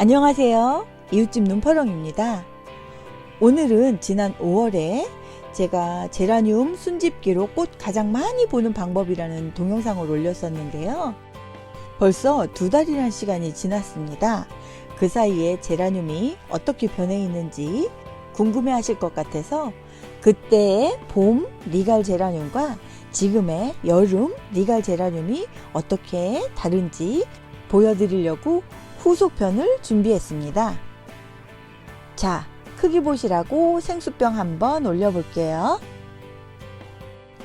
안녕하세요. 이웃집 눈퍼렁입니다. 오늘은 지난 5월에 제가 제라늄 순집기로 꽃 가장 많이 보는 방법이라는 동영상을 올렸었는데요. 벌써 2달이라는 시간이 지났습니다. 그 사이에 제라늄이 어떻게 변해 있는지 궁금해 하실 것 같아서 그때의 봄 리갈 제라늄과 지금의 여름 리갈 제라늄이 어떻게 다른지 보여드리려고 후속편을 준비했습니다. 자, 크기 보시라고 생수병 한번 올려볼게요.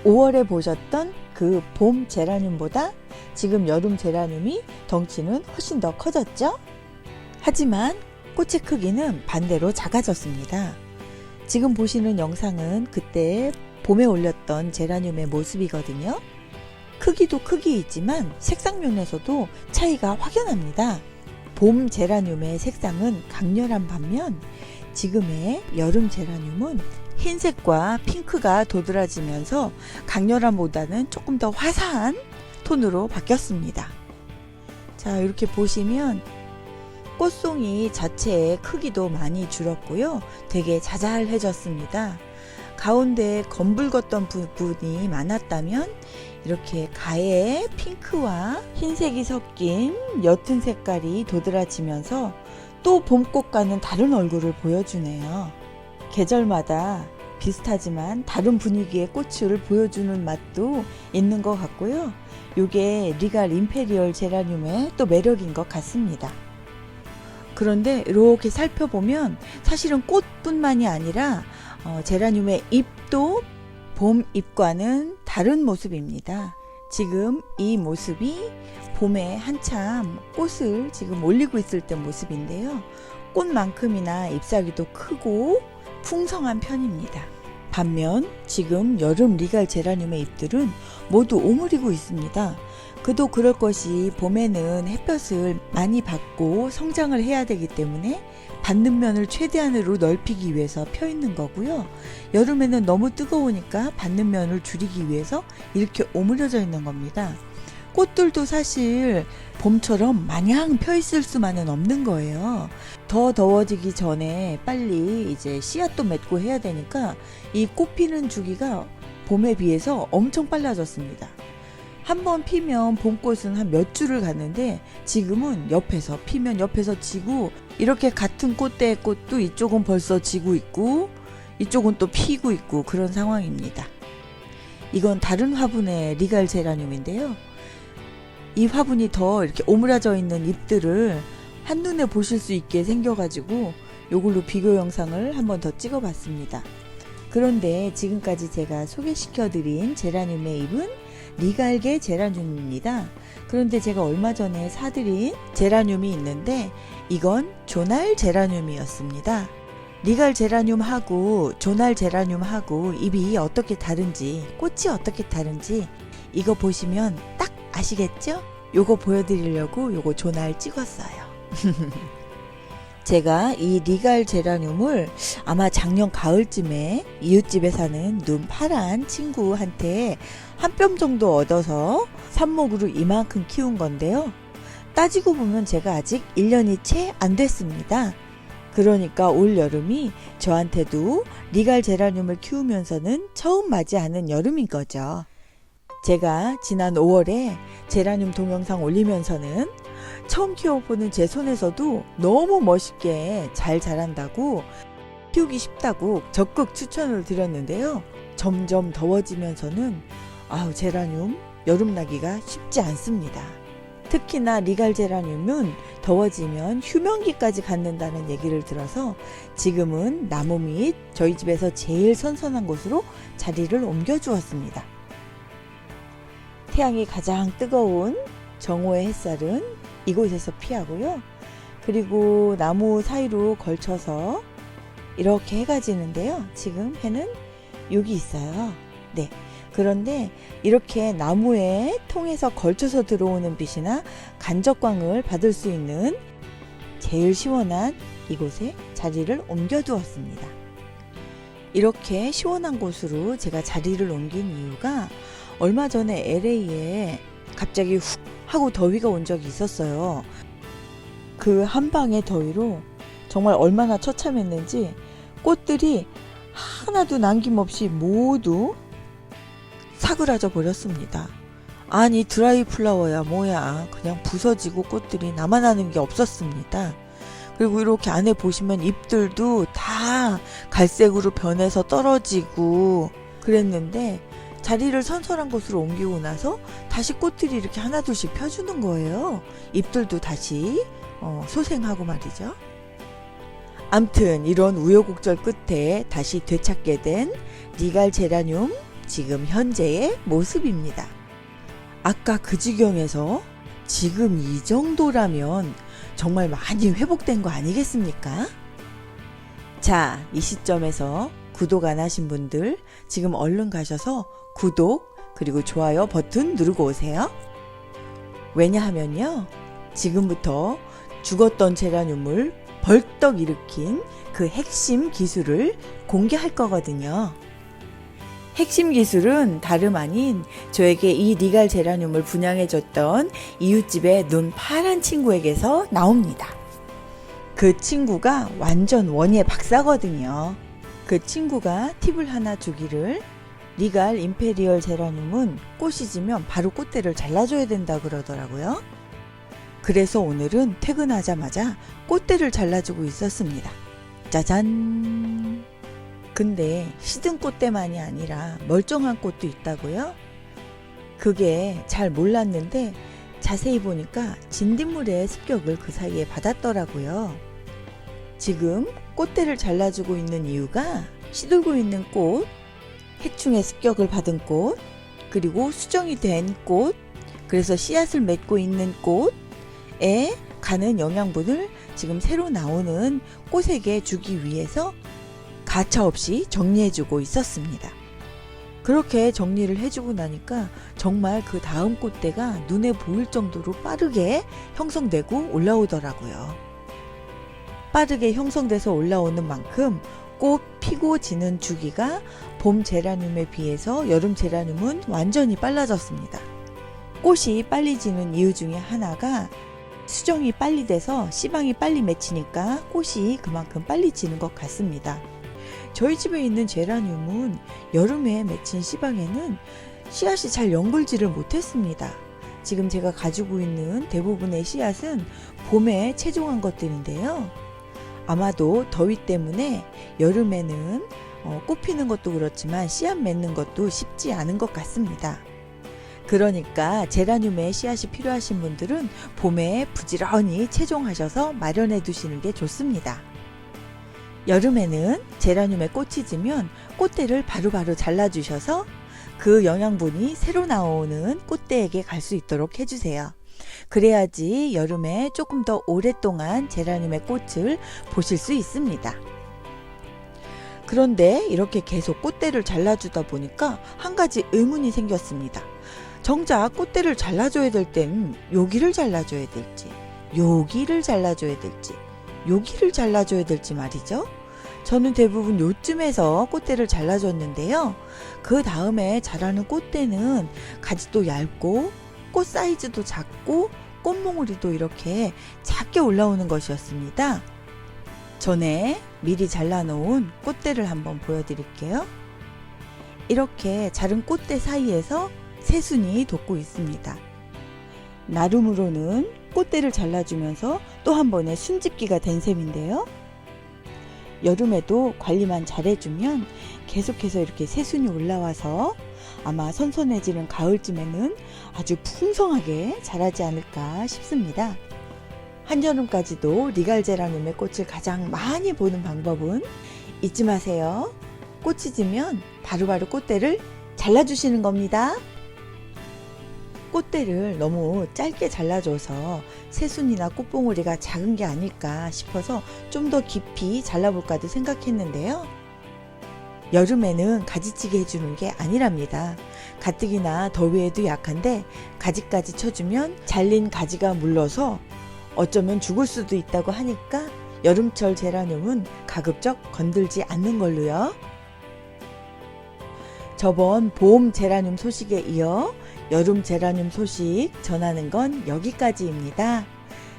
5월에 보셨던 그 봄 제라늄보다 지금 여름 제라늄이 덩치는 훨씬 더 커졌죠? 하지만 꽃의 크기는 반대로 작아졌습니다. 지금 보시는 영상은 그때 봄에 올렸던 제라늄의 모습이거든요. 크기도 크기이지만 색상 면에서도 차이가 확연합니다. 봄 제라늄의 색상은 강렬한 반면 지금의 여름 제라늄은 흰색과 핑크가 도드라지면서 강렬함보다는 조금 더 화사한 톤으로 바뀌었습니다. 자, 이렇게 보시면 꽃송이 자체의 크기도 많이 줄었고요. 되게 자잘해졌습니다. 가운데 검붉었던 부분이 많았다면 이렇게 가에 핑크와 흰색이 섞인 옅은 색깔이 도드라지면서 또 봄꽃과는 다른 얼굴을 보여주네요. 계절마다 비슷하지만 다른 분위기의 꽃을 보여주는 맛도 있는 것 같고요. 이게 리갈 임페리얼 제라늄의 또 매력인 것 같습니다. 그런데 이렇게 살펴보면 사실은 꽃뿐만이 아니라 제라늄의 잎도 봄 잎과는 다른 모습입니다. 지금 이 모습이 봄에 한참 꽃을 지금 올리고 있을 때 모습인데요. 꽃만큼이나 잎사귀도 크고 풍성한 편입니다. 반면 지금 여름 리갈 제라늄의 잎들은 모두 오므리고 있습니다. 그도 그럴 것이 봄에는 햇볕을 많이 받고 성장을 해야 되기 때문에 받는 면을 최대한으로 넓히기 위해서 펴 있는 거고요. 여름에는 너무 뜨거우니까 받는 면을 줄이기 위해서 이렇게 오므려져 있는 겁니다. 꽃들도 사실 봄처럼 마냥 펴 있을 수만은 없는 거예요. 더 더워지기 전에 빨리 이제 씨앗도 맺고 해야 되니까 이 꽃 피는 주기가 봄에 비해서 엄청 빨라졌습니다. 한번 피면 봄꽃은 한 몇 주를 가는데 지금은 옆에서 피면 옆에서 지고 이렇게 같은 꽃대의 꽃도 이쪽은 벌써 지고 있고 이쪽은 또 피고 있고 그런 상황입니다. 이건 다른 화분의 리갈 제라늄인데요. 이 화분이 더 이렇게 오므라져 있는 잎들을 한눈에 보실 수 있게 생겨가지고 이걸로 비교 영상을 한번 더 찍어봤습니다. 그런데 지금까지 제가 소개시켜드린 제라늄의 잎은 리갈계 제라늄입니다. 그런데 제가 얼마 전에 사드린 제라늄이 있는데 이건 조날 제라늄이었습니다. 리갈 제라늄하고 조날 제라늄하고 잎이 어떻게 다른지 꽃이 어떻게 다른지 이거 보시면 딱 아시겠죠? 요거 보여드리려고 요거 조날 찍었어요. 제가 이 리갈 제라늄을 아마 작년 가을쯤에 이웃집에 사는 눈 파란 친구한테 한 뼘 정도 얻어서 삽목으로 이만큼 키운 건데요. 따지고 보면 제가 아직 1년이 채 안 됐습니다. 그러니까 올 여름이 저한테도 리갈 제라늄을 키우면서는 처음 맞이하는 여름인 거죠. 제가 지난 5월에 제라늄 동영상 올리면서는 처음 키워보는 제 손에서도 너무 멋있게 잘 자란다고 키우기 쉽다고 적극 추천을 드렸는데요. 점점 더워지면서는 제라늄 여름나기가 쉽지 않습니다. 특히나 리갈 제라늄은 더워지면 휴면기까지 갖는다는 얘기를 들어서 지금은 나무 밑 저희 집에서 제일 선선한 곳으로 자리를 옮겨 주었습니다. 태양이 가장 뜨거운 정오의 햇살은 이곳에서 피하고요. 그리고 나무 사이로 걸쳐서 이렇게 해가 지는데요. 지금 해는 여기 있어요. 네. 그런데 이렇게 나무에 통해서 걸쳐서 들어오는 빛이나 간접광을 받을 수 있는 제일 시원한 이곳에 자리를 옮겨 두었습니다. 이렇게 시원한 곳으로 제가 자리를 옮긴 이유가 얼마 전에 LA에 갑자기 훅 하고 더위가 온 적이 있었어요. 그 한방의 더위로 정말 얼마나 처참했는지 꽃들이 하나도 남김없이 모두 사그라져 버렸습니다. 아니 드라이 플라워야 뭐야, 그냥 부서지고 꽃들이 남아나는 게 없었습니다. 그리고 이렇게 안에 보시면 잎들도 다 갈색으로 변해서 떨어지고 그랬는데, 자리를 선선한 곳으로 옮기고 나서 다시 꽃들이 이렇게 하나둘씩 펴주는 거예요. 잎들도 다시 소생하고 말이죠. 암튼 이런 우여곡절 끝에 다시 되찾게 된 리갈 제라늄 지금 현재의 모습입니다. 아까 그 지경에서 지금 이 정도라면 정말 많이 회복된 거 아니겠습니까? 자, 이 시점에서 구독 안 하신 분들 지금 얼른 가셔서 구독 그리고 좋아요 버튼 누르고 오세요. 왜냐하면요, 지금부터 죽었던 제라늄을 벌떡 일으킨 그 핵심 기술을 공개할 거거든요. 핵심 기술은 다름 아닌 저에게 이 리갈 제라늄을 분양해줬던 이웃집의 눈 파란 친구에게서 나옵니다. 그 친구가 완전 원예 박사거든요. 그 친구가 팁을 하나 주기를, 리갈 임페리얼 제라늄은 꽃이 지면 바로 꽃대를 잘라줘야 된다 그러더라고요. 그래서 오늘은 퇴근하자마자 꽃대를 잘라주고 있었습니다. 짜잔! 근데 시든 꽃대만이 아니라 멀쩡한 꽃도 있다고요? 그게 잘 몰랐는데 자세히 보니까 진딧물의 습격을 그 사이에 받았더라고요. 지금 꽃대를 잘라주고 있는 이유가 시들고 있는 꽃, 해충의 습격을 받은 꽃, 그리고 수정이 된 꽃, 그래서 씨앗을 맺고 있는 꽃에 가는 영양분을 지금 새로 나오는 꽃에게 주기 위해서 가차없이 정리해주고 있었습니다. 그렇게 정리를 해주고 나니까 정말 그 다음 꽃대가 눈에 보일 정도로 빠르게 형성되고 올라오더라고요. 빠르게 형성돼서 올라오는 만큼 꽃 피고 지는 주기가 봄 제라늄에 비해서 여름 제라늄은 완전히 빨라졌습니다. 꽃이 빨리 지는 이유 중에 하나가 수정이 빨리 돼서 씨방이 빨리 맺히니까 꽃이 그만큼 빨리 지는 것 같습니다. 저희 집에 있는 제라늄은 여름에 맺힌 씨방에는 씨앗이 잘 연글지를 못했습니다. 지금 제가 가지고 있는 대부분의 씨앗은 봄에 채종한 것들인데요. 아마도 더위 때문에 여름에는 꽃 피는 것도 그렇지만 씨앗 맺는 것도 쉽지 않은 것 같습니다. 그러니까 제라늄에 씨앗이 필요하신 분들은 봄에 부지런히 채종하셔서 마련해 두시는 게 좋습니다. 여름에는 제라늄에 꽃이 지면 꽃대를 바로바로 잘라주셔서 그 영양분이 새로 나오는 꽃대에게 갈 수 있도록 해주세요. 그래야지 여름에 조금 더 오랫동안 제라늄의 꽃을 보실 수 있습니다. 그런데 이렇게 계속 꽃대를 잘라주다 보니까 한 가지 의문이 생겼습니다. 정작 꽃대를 잘라줘야 될 땐 여기를 잘라줘야 될지, 여기를 잘라줘야 될지, 여기를 잘라줘야 될지 말이죠. 저는 대부분 요쯤에서 꽃대를 잘라줬는데요. 그 다음에 자라는 꽃대는 가지도 얇고 꽃 사이즈도 작고 꽃몽우리도 이렇게 작게 올라오는 것이었습니다. 전에 미리 잘라놓은 꽃대를 한번 보여드릴게요. 이렇게 자른 꽃대 사이에서 새순이 돋고 있습니다. 나름으로는 꽃대를 잘라주면서 또 한 번의 순짓기가 된 셈인데요. 여름에도 관리만 잘해주면 계속해서 이렇게 새순이 올라와서 아마 선선해지는 가을쯤에는 아주 풍성하게 자라지 않을까 싶습니다. 한여름까지도 리갈 제라늄의 꽃을 가장 많이 보는 방법은 잊지 마세요. 꽃이 지면 바로바로 꽃대를 잘라주시는 겁니다. 꽃대를 너무 짧게 잘라줘서 새순이나 꽃봉오리가 작은 게 아닐까 싶어서 좀 더 깊이 잘라볼까도 생각했는데요. 여름에는 가지치기 해주는 게 아니랍니다. 가뜩이나 더위에도 약한데 가지까지 쳐주면 잘린 가지가 물러서 어쩌면 죽을 수도 있다고 하니까 여름철 제라늄은 가급적 건들지 않는 걸로요. 저번 봄 제라늄 소식에 이어 여름 제라늄 소식 전하는 건 여기까지입니다.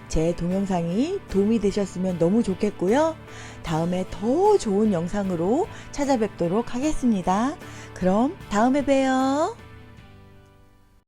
제 동영상이 도움이 되셨으면 너무 좋겠고요. 다음에 더 좋은 영상으로 찾아뵙도록 하겠습니다. 그럼 다음에 봬요.